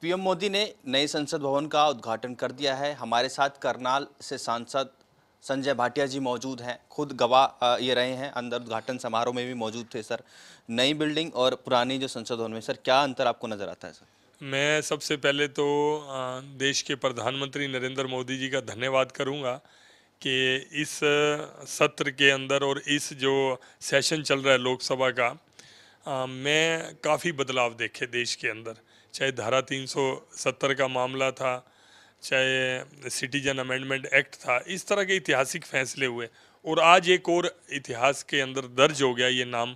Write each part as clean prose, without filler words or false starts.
PM Modi ने नए संसद भवन का उद्घाटन कर दिया है। हमारे साथ करनाल से सांसद संजय भाटिया जी मौजूद हैं, खुद गवाह ये रहे हैं, अंदर उद्घाटन समारोह में भी मौजूद थे। सर, नई बिल्डिंग और पुरानी जो संसद भवन में सर क्या अंतर आपको नजर आता है सर? मैं सबसे पहले तो देश के प्रधानमंत्री नरेंद्र मोदी जी का धन्यवाद करूंगा कि इस सत्र के अंदर और इस जो सेशन चल रहा है लोकसभा का, मैं काफ़ी बदलाव देखे देश के अंदर। चाहे धारा 370 का मामला था, चाहे सिटीजन अमेंडमेंट एक्ट था, इस तरह के ऐतिहासिक फैसले हुए। और आज एक और इतिहास के अंदर दर्ज हो गया ये नाम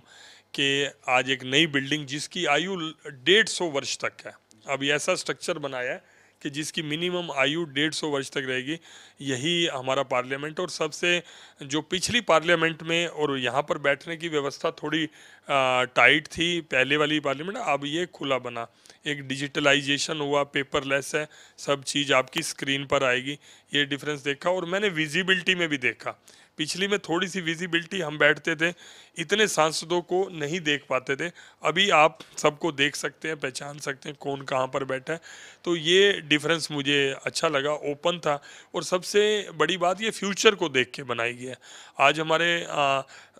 कि आज एक नई बिल्डिंग जिसकी आयु 150 वर्ष तक है। अब ये ऐसा स्ट्रक्चर बनाया है कि जिसकी मिनिमम आयु 150 वर्ष तक रहेगी। यही हमारा पार्लियामेंट, और सबसे जो पिछली पार्लियामेंट में और यहाँ पर बैठने की व्यवस्था थोड़ी टाइट थी पहले वाली पार्लियामेंट, अब ये खुला बना। एक डिजिटलाइजेशन हुआ, पेपरलेस है, सब चीज़ आपकी स्क्रीन पर आएगी। ये डिफरेंस देखा। और मैंने विजिबिलिटी में भी देखा। पिछली में थोड़ी सी विजिबिलिटी, हम बैठते थे, इतने सांसदों को नहीं देख पाते थे। अभी आप सबको देख सकते हैं, पहचान सकते हैं कौन कहाँ पर बैठा है। तो ये डिफरेंस मुझे अच्छा लगा, ओपन था। और सबसे बड़ी बात ये फ्यूचर को देख के बनाई गई है। आज हमारे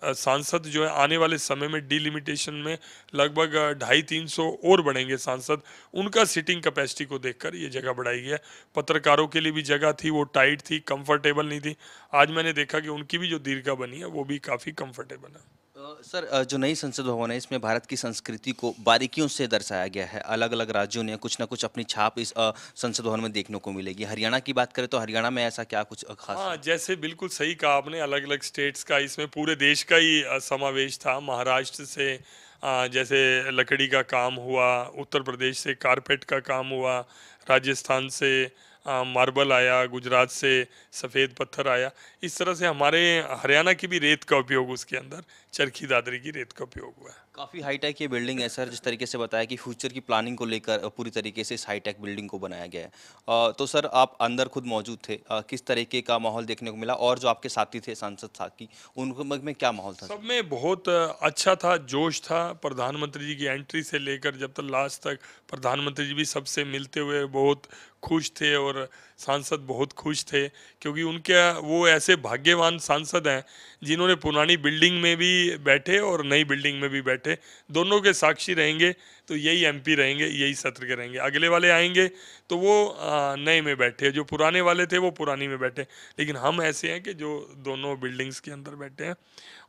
सांसद जो है आने वाले समय में डिलिमिटेशन में लगभग 250-300 और बढ़ेंगे सांसद। उनका सीटिंग कैपेसिटी को देखकर ये जगह बढ़ाई गई है। पत्रकारों के लिए भी जगह थी, वो टाइट थी, कंफर्टेबल नहीं थी। आज मैंने देखा कि उनकी भी जो दीर्घा बनी है वो भी काफ़ी कंफर्टेबल है। सर, जो नई संसद भवन है इसमें भारत की संस्कृति को बारीकियों से दर्शाया गया है। अलग अलग राज्यों ने कुछ ना कुछ अपनी छाप इस संसद भवन में देखने को मिलेगी। हरियाणा की बात करें तो हरियाणा में ऐसा क्या कुछ खास हाँ, है? जैसे बिल्कुल सही कहा आपने, अलग अलग स्टेट्स का इसमें पूरे देश का ही समावेश था। महाराष्ट्र से जैसे लकड़ी का काम हुआ, उत्तर प्रदेश से कारपेट का काम हुआ, राजस्थान से मार्बल आया, गुजरात से सफ़ेद पत्थर आया। इस तरह से हमारे हरियाणा की भी रेत का उपयोग, उसके अंदर चरखी दादरी की रेत का उपयोग हुआ है। काफ़ी हाईटेक ये बिल्डिंग है सर, जिस तरीके से बताया कि फ्यूचर की प्लानिंग को लेकर पूरी तरीके से इस हाईटेक बिल्डिंग को बनाया गया है। तो सर, आप अंदर खुद मौजूद थे, किस तरीके का माहौल देखने को मिला और जो आपके साथी थे सांसद साथी, उनके में क्या माहौल था सब सर? में बहुत अच्छा था, जोश था। प्रधानमंत्री जी की एंट्री से लेकर जब तक लास्ट तक, प्रधानमंत्री जी भी सबसे मिलते हुए बहुत खुश थे और सांसद बहुत खुश थे, क्योंकि उनके वो ऐसे भाग्यवान सांसद हैं जिन्होंने पुरानी बिल्डिंग में भी बैठे और नई बिल्डिंग में भी बैठे। दोनों के साक्षी रहेंगे तो यही एमपी रहेंगे, यही सत्र के रहेंगे। अगले वाले आएंगे तो वो नए में बैठे, जो पुराने वाले थे वो पुरानी में बैठे, लेकिन हम ऐसे हैं कि जो दोनों बिल्डिंग्स के अंदर बैठे हैं।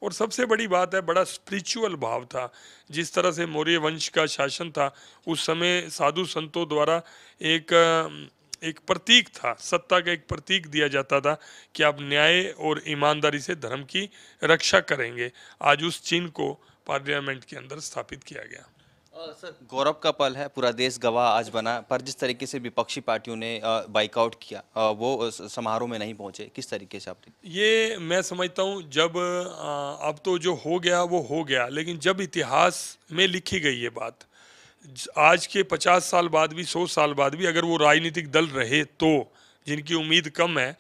और सबसे बड़ी बात है, बड़ा स्पिरिचुअल भाव था। जिस तरह से मौर्य वंश का शासन था, उस समय साधु संतों द्वारा एक प्रतीक था, सत्ता का एक प्रतीक दिया जाता था कि आप न्याय और ईमानदारी से धर्म की रक्षा करेंगे। आज उस चिन्ह को पार्लियामेंट के अंदर स्थापित किया गया। सर, गौरव का पल है, पूरा देश गवाह आज बना, पर जिस तरीके से विपक्षी पार्टियों ने बाइकआउट किया, वो समारोह में नहीं पहुंचे, किस तरीके से आप? ये मैं समझता हूँ, जब अब तो जो हो गया वो हो गया, लेकिन जब इतिहास में लिखी गई ये बात, आज के 50 साल बाद भी, 100 साल बाद भी अगर वो राजनीतिक दल रहे तो, जिनकी उम्मीद कम है,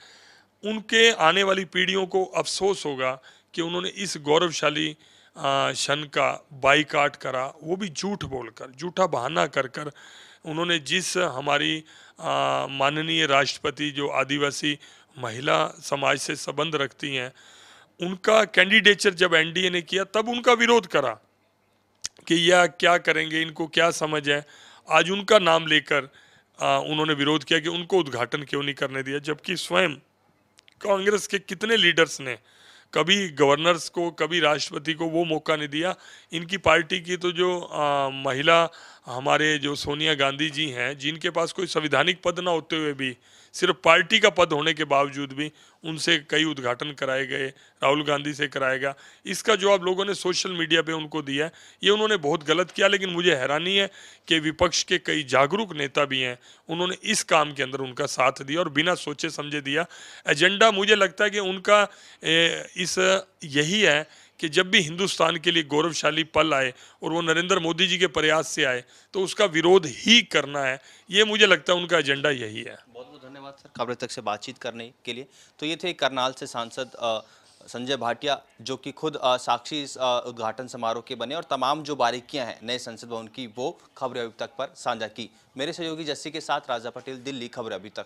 उनके आने वाली पीढ़ियों को अफसोस होगा कि उन्होंने इस गौरवशाली क्षण का बाइकाट करा, वो भी झूठ बोलकर, झूठा बहाना कर कर। उन्होंने जिस हमारी माननीय राष्ट्रपति जो आदिवासी महिला समाज से संबंध रखती हैं, उनका कैंडिडेचर जब एनडीए ने किया तब उनका विरोध करा कि यह क्या करेंगे, इनको क्या समझ है। आज उनका नाम लेकर उन्होंने विरोध किया कि उनको उद्घाटन क्यों नहीं करने दिया, जबकि स्वयं कांग्रेस के कितने लीडर्स ने कभी गवर्नर्स को, कभी राष्ट्रपति को वो मौका नहीं दिया। इनकी पार्टी की तो जो महिला हमारे जो सोनिया गांधी जी हैं, जिनके पास कोई संवैधानिक पद ना होते हुए भी, सिर्फ पार्टी का पद होने के बावजूद भी उनसे कई उद्घाटन कराए गए, राहुल गांधी से कराएगा। इसका जवाब लोगों ने सोशल मीडिया पे उनको दिया है। ये उन्होंने बहुत गलत किया, लेकिन मुझे हैरानी है कि विपक्ष के कई जागरूक नेता भी हैं, उन्होंने इस काम के अंदर उनका साथ दिया और बिना सोचे समझे दिया। एजेंडा मुझे लगता है कि उनका इस यही है कि जब भी हिंदुस्तान के लिए गौरवशाली पल आए और वो नरेंद्र मोदी जी के प्रयास से आए, तो उसका विरोध ही करना है। ये मुझे लगता है उनका एजेंडा यही है। बहुत बहुत धन्यवाद सर, खबरें तक से बातचीत करने के लिए। तो ये थे करनाल से सांसद संजय भाटिया जो कि खुद साक्षी इस उद्घाटन समारोह के बने और तमाम जो बारीकियां हैं नए संसद भवन की वो खबर अभी तक पर साझा की। मेरे सहयोगी जस्सी के साथ राजा पटेल, दिल्ली, खबर अभी तक।